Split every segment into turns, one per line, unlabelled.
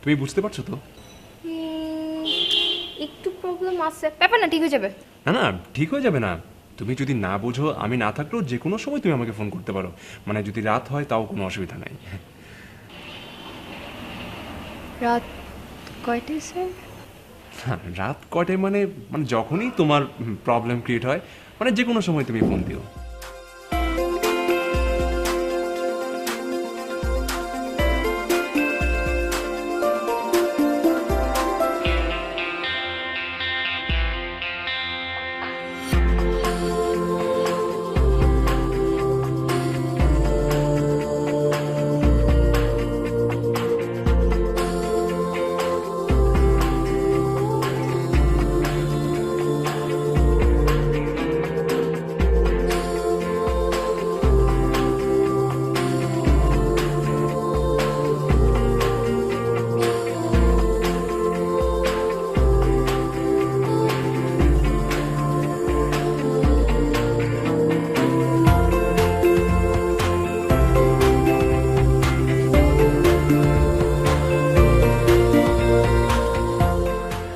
তুমি বুঝতে পারছো তো?
একটু প্রবলেম আছে, ব্যাপার না, ঠিক হয়ে যাবে।
না না, ঠিক হয়ে যাবে না। তুমি যদি না বুঝো, আমি না থাকলেও যে কোনো সময় তুমি আমাকে ফোন করতে পারো। মানে যদি রাত হয় তাও কোনো অসুবিধা নাই।
রাত কয়টায় স্যার?
রাত কয়টায় মানে মানে যখনই তোমার প্রবলেম ক্রিয়েট হয়, মানে যে কোনো সময় তুমি ফোন দিও।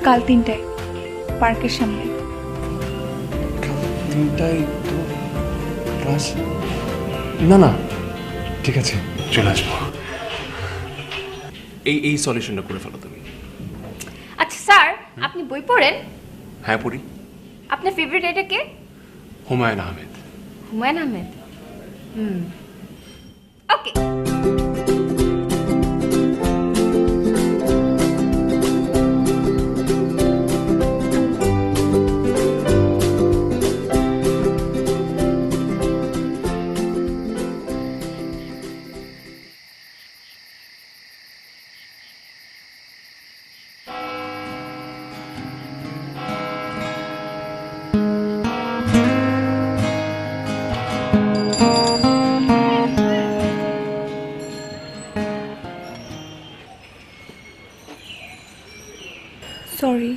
কাল 3টায় পার্কের সামনে।
3টায় তো ক্লাস? না না, ঠিক আছে, চলে আসবো। এই সলিউশনটা করে ফেলো তুমি।
আচ্ছা স্যার, আপনি বই পড়েন?
হ্যাঁ পড়ি।
আপনার ফেভারিট রাইটার কে?
হুমায়ুন আহমেদ।
হুমায়ুন আহমেদ। ওকে।
সরি।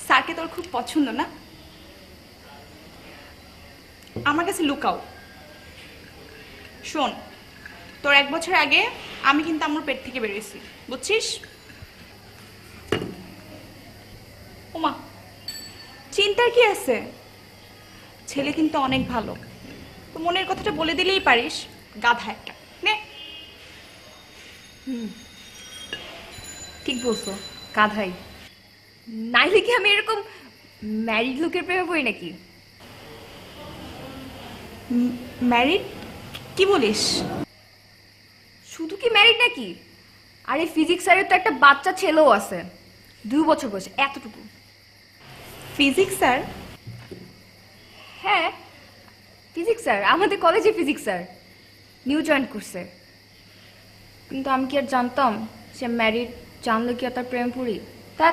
স্যারকে তোর খুব পছন্দ না? আমার কাছে লুকাও। শোন, তোর 1 বছর আগে আমি কিন্তু আমার পেট থেকে বেরিয়েছি, বুঝছিস? ওমা, চিন্তার কি আছে? ছেলে কিন্তু অনেক ভালো, তো মনের কথাটা বলে দিলেই পারিস। গাধা একটা, নে।
ঠিক বলছো, গাধাই। নাইলে কি আমি এরকম ম্যারিড লোকের প্রেমে পড়ি নাকি?
ম্যারিড? কি বলিস?
শুধু কি ম্যারিড নাকি, আরে ফিজিক্স স্যারের তো একটা বাচ্চা ছেলেও আছে, 2 বছর বয়সে, এতটুকু।
Physics sir?
হ্যাঁ, ফিজিক্স স্যার, আমাদের কলেজে ফিজিক্স স্যার নিউ জয়েন করছে। কিন্তু আমি কি আর জানতাম সে ম্যারিড? জানলে কি আর তার প্রেম পড়ি? তা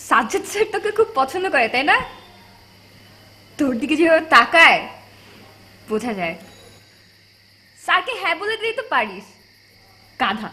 সাজ্জাদ স্যার তোকে খুব পছন্দ করে, তাই না? তোর দিকে যেভাবে তাকায় বোঝা যায়। স্যারকে হ্যাঁ বলে দিলেই তো পারিস, গাধা।